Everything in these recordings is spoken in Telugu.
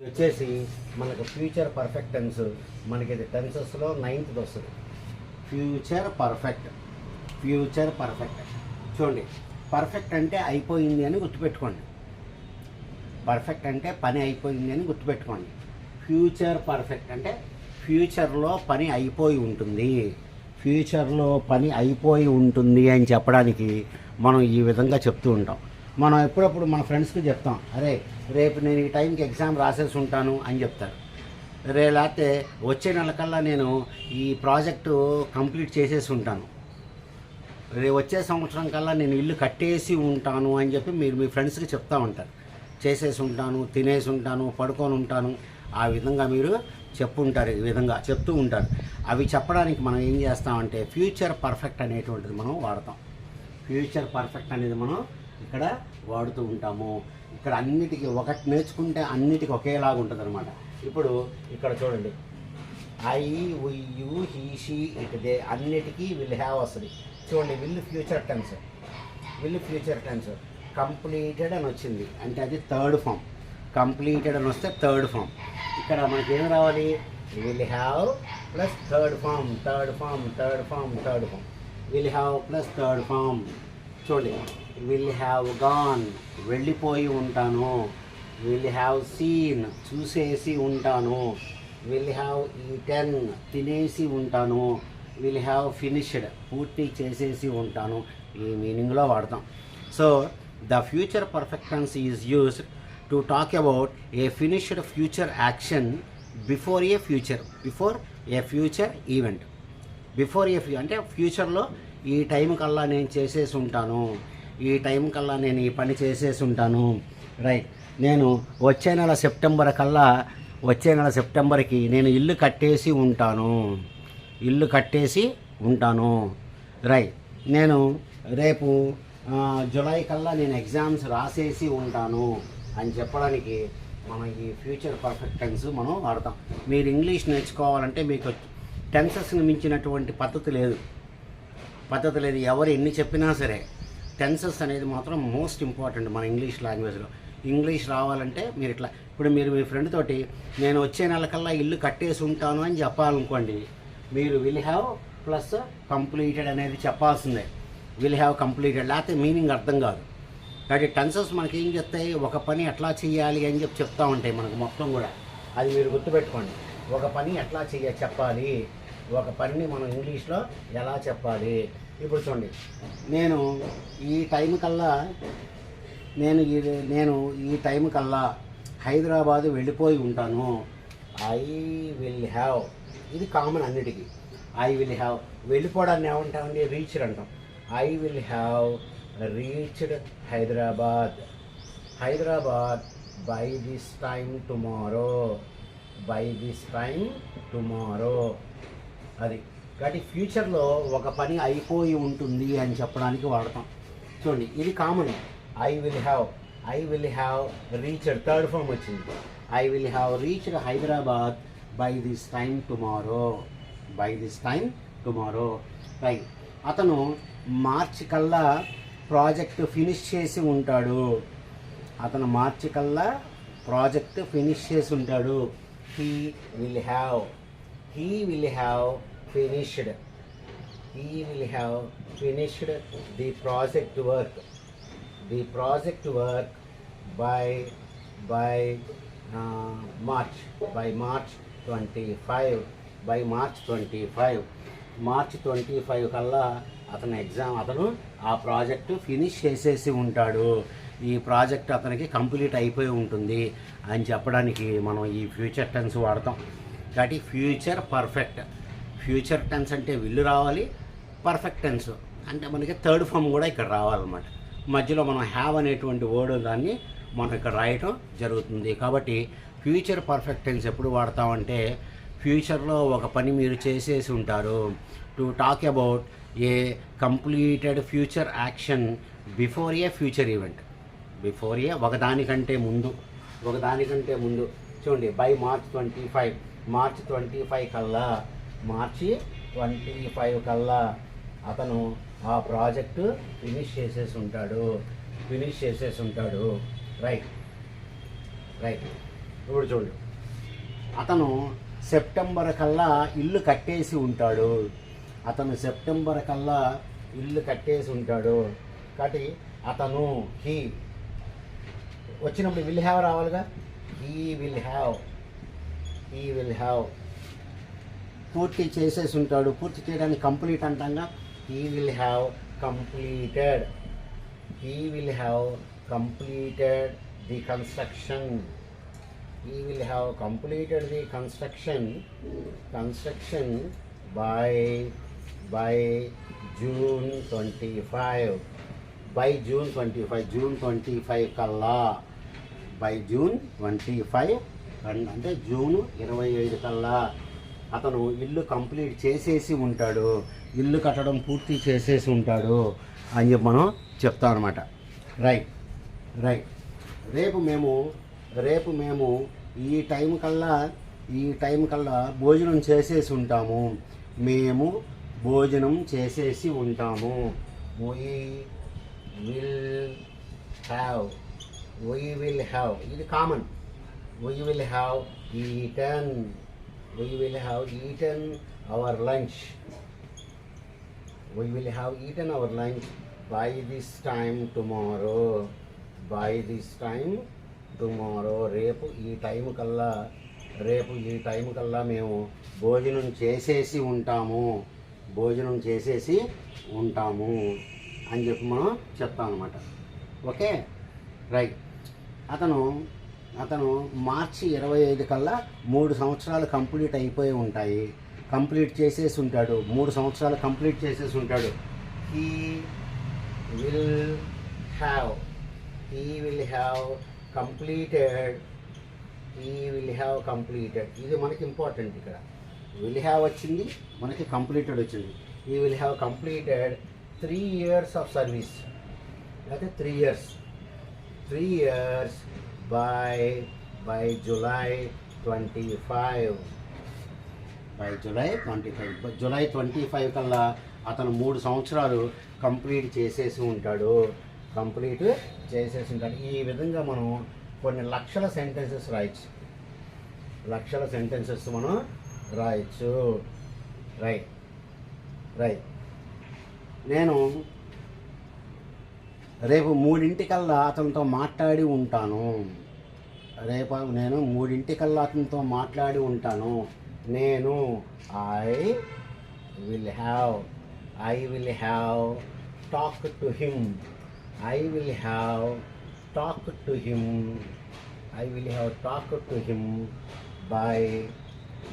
వచ్చేసి మనకు ఫ్యూచర్ పర్ఫెక్ట్ టెన్స్, మనకి ఇది టెన్సెస్లో 9th వస్తుంది. Future perfect. చూడండి, పర్ఫెక్ట్ అంటే అయిపోయింది అని గుర్తుపెట్టుకోండి. పర్ఫెక్ట్ అంటే పని అయిపోయింది అని గుర్తుపెట్టుకోండి. ఫ్యూచర్ పర్ఫెక్ట్ అంటే ఫ్యూచర్లో పని అయిపోయి ఉంటుంది. అని చెప్పడానికి మనం ఈ విధంగా చెప్తూ ఉంటాం. మనం ఎప్పుడప్పుడు మన ఫ్రెండ్స్కి చెప్తాం, అరే రేపు నేను ఈ టైంకి ఎగ్జామ్ రాసేసి ఉంటాను అని చెప్తారు. లేకపోతే వచ్చే నెలకల్లా నేను ఈ ప్రాజెక్టు కంప్లీట్ చేసేసి ఉంటాను, వచ్చే సంవత్సరం కల్లా నేను ఇల్లు కట్టేసి ఉంటాను అని చెప్పి మీరు మీ ఫ్రెండ్స్కి చెప్తూ ఉంటారు. చేసేసి ఉంటాను, తినేసి ఉంటాను, పడుకొని ఉంటాను, ఆ విధంగా మీరు చెప్పుంటారు, ఈ విధంగా చెప్తూ ఉంటారు. అవి చెప్పడానికి మనం ఏం చేస్తామంటే ఫ్యూచర్ పర్ఫెక్ట్ అనేటువంటిది మనం వాడతాం. ఫ్యూచర్ పర్ఫెక్ట్ అనేది మనం ఇక్కడ వాడుతూ ఉంటాము. ఇక్కడ అన్నిటికీ ఒకటి నేర్చుకుంటే అన్నిటికీ ఒకేలాగా ఉంటుంది అనమాట. ఇప్పుడు ఇక్కడ చూడండి, I, we, you, he, she, it, they అన్నిటికీ విల్ హ్యావ్ వస్తుంది. చూడండి, విల్ ఫ్యూచర్ టెన్స్. కంప్లీటెడ్ అని వచ్చింది అంటే అది థర్డ్ ఫామ్. కంప్లీటెడ్ అని వస్తే థర్డ్ ఫామ్. ఇక్కడ మనకి ఏం రావాలి? Will have plus third form. Will have plus third form. చూడండి, విల్ హ్యావ్ గాన్ వెళ్ళిపోయి ఉంటాను. విల్ హ్యావ్ సీన్ చూసేసి ఉంటాను. విల్ హ్యావ్ ఈటెన్ తినేసి ఉంటాను. విల్ హ్యావ్ ఫినిష్డ్ పూర్తి చేసేసి ఉంటాను. ఈ మీనింగ్లో వాడతాం. So the future perfect tense is used to talk about a finished future action before a future event. అంటే ఫ్యూచర్లో ఈ టైం కల్లా నేను చేసేసి ఉంటాను, ఈ టైం కల్లా నేను ఈ పని చేసేసి ఉంటాను. రైట్, నేను వచ్చే నెల సెప్టెంబర్కి నేను ఇల్లు కట్టేసి ఉంటాను. రైట్, నేను రేపు జూలై కల్లా నేను ఎగ్జామ్స్ రాసేసి ఉంటాను అని చెప్పడానికి మనం ఈ ఫ్యూచర్ పర్ఫెక్ట్ టెన్స్ మనం వాడతాం. మీరు ఇంగ్లీష్ నేర్చుకోవాలంటే మీకు టెన్సెస్ని మించినటువంటి పద్ధతి లేదు. ఎవరు ఎన్ని చెప్పినా సరే టెన్సెస్ అనేది మాత్రం మోస్ట్ ఇంపార్టెంట్ మన ఇంగ్లీష్ లాంగ్వేజ్లో. ఇంగ్లీష్ రావాలంటే మీరు ఇట్లా, ఇప్పుడు మీరు మీ ఫ్రెండ్ తోటి నేను వచ్చే నెలకల్లా ఇల్లు కట్టేసి ఉంటాను అని చెప్పాలనుకోండి, మీరు విల్ హ్యావ్ ప్లస్ కంప్లీటెడ్ అనేది చెప్పాల్సిందే. విల్ హ్యావ్ కంప్లీటెడ్, లేకపోతే మీనింగ్ అర్థం కాదు. కాబట్టి టెన్సెస్ మనకి ఏం చెప్తాయి, ఒక పని ఎట్లా చేయాలి అని చెప్తూ ఉంటాయి మనకు మొత్తం కూడా. అది మీరు గుర్తుపెట్టుకోండి, ఒక పని ఎట్లా చెప్పాలి, ఒక పనిని మనం ఇంగ్లీష్లో ఎలా చెప్పాలి. ఇప్పుడు చూడండి, నేను ఈ టైం కల్లా హైదరాబాదు వెళ్ళిపోయి ఉంటాను. ఐ విల్ హ్యావ్, ఇది కామన్ అన్నిటికీ. ఐ విల్ హ్యావ్ వెళ్ళిపోవడాన్ని ఏమంటామండి? రీచ్డ్ అంటాం. I will have reached Hyderabad by this time tomorrow. అది కాబట్టి ఫ్యూచర్లో ఒక పని అయిపోయి ఉంటుంది అని చెప్పడానికి వాడతాం. చూడండి, ఇది కామన్. I will have reached, third form వచ్చింది. I will have reached Hyderabad by this time tomorrow. Right, అతను మార్చి కల్లా ప్రాజెక్ట్ ఫినిష్ చేసి ఉంటాడు. He will have finished the project work by March 25. March 25 కల్లా అతను ఆ ప్రాజెక్టు ఫినిష్ చేసేసి ఉంటాడు. ఈ ప్రాజెక్ట్ అతనికి కంప్లీట్ అయిపోయి ఉంటుంది అని చెప్పడానికి మనం ఈ ఫ్యూచర్ టెన్స్ వాడతాం. కాబట్టి ఫ్యూచర్ టెన్స్ అంటే విల్లు రావాలి, పర్ఫెక్ట్ టెన్స్ అంటే మనకి థర్డ్ ఫామ్ కూడా ఇక్కడ రావాలన్నమాట. మధ్యలో మనం హ్యావ్ అనేటువంటి వర్డ్ దాన్ని మనం ఇక్కడ రాయటం జరుగుతుంది. కాబట్టి ఫ్యూచర్ పర్ఫెక్ట్ టెన్స్ ఎప్పుడు వాడతామంటే ఫ్యూచర్లో ఒక పని మీరు చేసేసి ఉంటారు. To talk about a completed future action before a future event. ఒకదానికంటే ముందు. చూడండి, బై మార్చ్ 25 కల్లా అతను ఆ ప్రాజెక్టు ఫినిష్ చేసేసి ఉంటాడు. రైట్. ఇప్పుడు చూడండి, అతను సెప్టెంబర్ కల్లా ఇల్లు కట్టేసి ఉంటాడు. అతను సెప్టెంబర్ కల్లా ఇల్లు కట్టేసి ఉంటాడు. కాబట్టి అతను హీ వచ్చినప్పుడు విల్ హ్యావ్ రావాలిగా. హీ విల్ హ్యావ్ పూర్తి చేసేసి ఉంటాడు. పూర్తి చేయడానికి కంప్లీట్ అంటాంగా. He will have completed the construction. He will have completed the construction by June 25. June 25 కల్లా, బై జూన్ 25 అంటే జూన్ 25 కల్లా అతను ఇల్లు కంప్లీట్ చేసేసి ఉంటాడు, ఇల్లు కట్టడం పూర్తి చేసేసి ఉంటాడు అని చెప్పి మనం చెప్తాం అనమాట. రైట్. రేపు మేము ఈ టైం కల్లా భోజనం చేసేసి ఉంటాము. మేము భోజనం చేసేసి ఉంటాము. We will have ఇది common. We will have eaten our lunch. by this time tomorrow. రేపు ఈ టైం కల్లా మేము భోజనం చేసేసి ఉంటాము అని చెప్పి మనం చెప్తాం అనమాట. Okay, right. అతను మార్చి 25 కల్లా 3 సంవత్సరాలు కంప్లీట్ అయిపోయి ఉంటాయి. కంప్లీట్ చేసేసి ఉంటాడు, 3 సంవత్సరాలు కంప్లీట్ చేసేసి ఉంటాడు. He will have completed. ఇది మనకి ఇంపార్టెంట్. ఇక్కడ విల్ హ్యావ్ వచ్చింది, మనకి కంప్లీటెడ్ వచ్చింది. He will have completed 3 years of service. అయితే 3 years by July 25. జూలై 25 కల్లా అతను 3 సంవత్సరాలు కంప్లీట్ చేసేసి ఉంటాడు. ఈ విధంగా మనం కొన్ని లక్షల సెంటెన్సెస్ మనం రాయొచ్చు. రైట్. నేను రేపు 3 కల్లా అతనితో మాట్లాడి ఉంటాను. నేను I will have talked to him. I will have talked to him by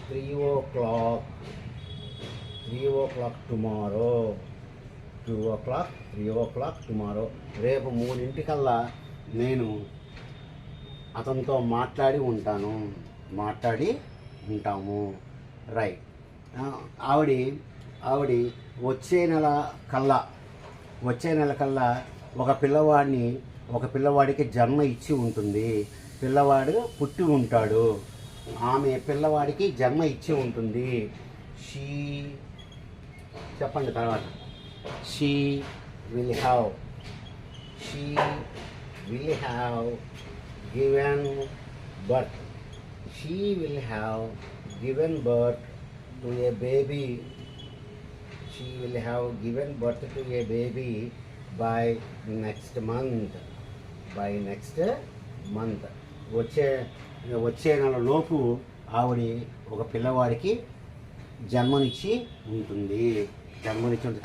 3 o'clock tomorrow. 3 o'clock tomorrow. రేపు 3 కల్లా నేను అతనితో మాట్లాడి ఉంటాము. రైట్. ఆవిడ వచ్చే నెల కల్లా ఒక పిల్లవాడికి జన్మ ఇచ్చి ఉంటుంది. పిల్లవాడు పుట్టి ఉంటాడు. ఆమె పిల్లవాడికి జన్మ ఇచ్చి ఉంటుంది. చెప్పండి తర్వాత. She will have given birth. She will have given birth to a baby. by next month. వచ్చే నెలలోపు ఆవిడ ఒక పిల్లవాడికి జన్మనిచ్చి ఉంటుంది.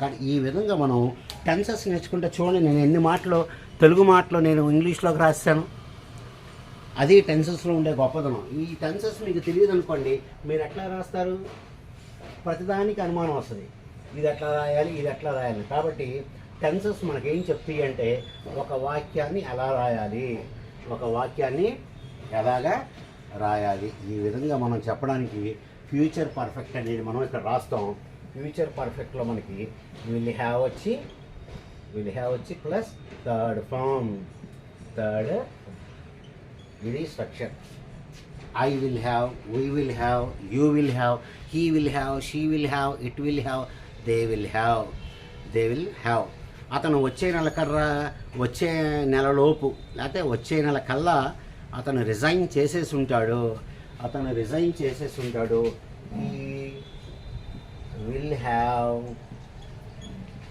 కానీ ఈ విధంగా మనం టెన్సెస్ నేర్చుకుంటే చూడండి, నేను ఎన్ని మాటలు తెలుగు మాటలు నేను ఇంగ్లీష్లోకి రాశాను. అది టెన్సెస్లో ఉండే గొప్పదనం. ఈ టెన్సెస్ మీకు తెలియదు అనుకోండి, మీరు ఎట్లా రాస్తారు? ప్రతిదానికి అనుమానం వస్తుంది, ఇది ఎట్లా రాయాలి. కాబట్టి టెన్సెస్ మనకేం చెప్తాయి అంటే ఒక వాక్యాన్ని ఎలాగా రాయాలి. ఈ విధంగా మనం చెప్పడానికి ఫ్యూచర్ పర్ఫెక్ట్ అనేది మనం ఇక్కడ రాస్తాం. ఫ్యూచర్ పర్ఫెక్ట్లో మనకి విల్ హ్యావ్ వచ్చి ప్లస్ థర్డ్ ఫామ్. ఇది structure. I will have, we will have, you will have, he will have, she will have, it will have, they will have. అతను వచ్చే నెలలోపు లేకపోతే వచ్చే నెల కల్లా అతను రిజైన్ చేసేసి ఉంటాడు.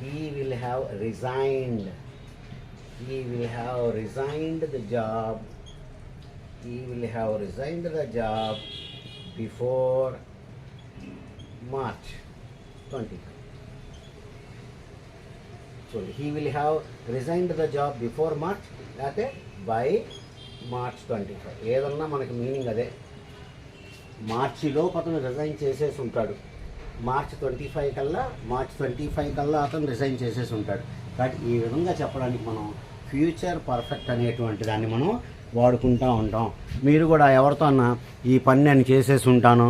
he will have resigned the job. He will have resigned the job before March 25. So he will have resigned the job before March, లేకపోతే by March 25. ఏదన్నా మనకి మీనింగ్ అదే. మార్చిలో అతను రిజైన్ చేసేసి ఉంటాడు. మార్చ్ 25 కల్లా అతను రిజైన్ చేసేసి ఉంటాడు. కాబట్టి ఈ విధంగా చెప్పడానికి మనం ఫ్యూచర్ పర్ఫెక్ట్ అనేటువంటి దాన్ని మనం వాడుకుంటూ ఉంటాం. మీరు కూడా ఎవరితో అన్నా ఈ పని నేను చేసేసి ఉంటాను,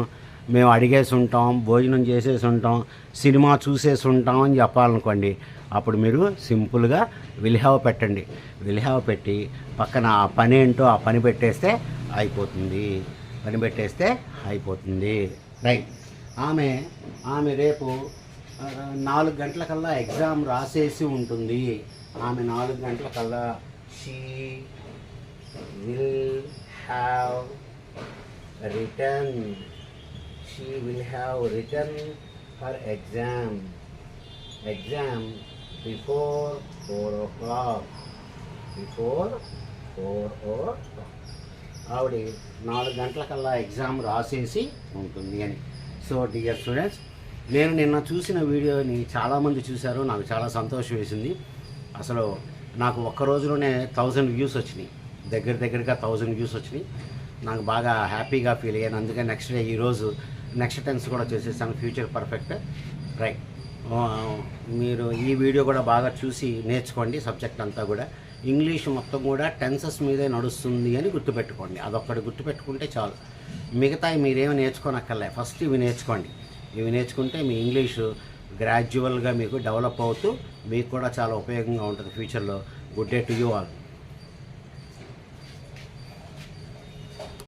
మేము అడిగేసి ఉంటాం, భోజనం చేసేసి ఉంటాం, సినిమా చూసేసి ఉంటాం అని చెప్పాలనుకోండి, అప్పుడు మీరు సింపుల్గా విల్ హ్యావ్ పెట్టండి. విల్ హ్యావ్ పెట్టి పక్కన ఆ పని ఏంటో ఆ పని పెట్టేస్తే అయిపోతుంది. రైట్. ఆమె రేపు 4 గంటలకల్లా ఎగ్జామ్ రాసేసి ఉంటుంది. ఆమె 4 గంటలకల్లా she will have return her exam before 4 o'clock. ఆవిడ 4 గంటలకల్లా ఎగ్జామ్ రాసేసి ఉంటుంది అని. సో డియర్ స్టూడెంట్స్, నేను నిన్న చూసిన వీడియోని చాలామంది చూశారు. నాకు చాలా సంతోషం వేసింది. అసలు నాకు ఒక్క రోజులోనే 1000 వ్యూస్ వచ్చినాయి. దగ్గరగా 1000 వ్యూస్ వచ్చినాయి. నాకు బాగా హ్యాపీగా ఫీల్ అయ్యాను. అందుకే నెక్స్ట్ డే ఈరోజు నెక్స్ట్ టెన్స్ కూడా చేసేసాను, ఫ్యూచర్ పర్ఫెక్ట్. రైట్. మీరు ఈ వీడియో కూడా బాగా చూసి నేర్చుకోండి. సబ్జెక్ట్ అంతా కూడా ఇంగ్లీష్ మొత్తం కూడా టెన్సెస్ మీదే నడుస్తుంది అని గుర్తుపెట్టుకోండి. అదొక్కటి గుర్తుపెట్టుకుంటే చాలు. మిగతాయి మీరేమీ నేర్చుకోనక్కర్లే. ఫస్ట్ ఇవి నేర్చుకోండి. ఇవి నేర్చుకుంటే మీ ఇంగ్లీషు గ్రాడ్యువల్గా మీకు డెవలప్ అవుతూ మీకు కూడా చాలా ఉపయోగంగా ఉంటుంది ఫ్యూచర్లో. Good day to you all.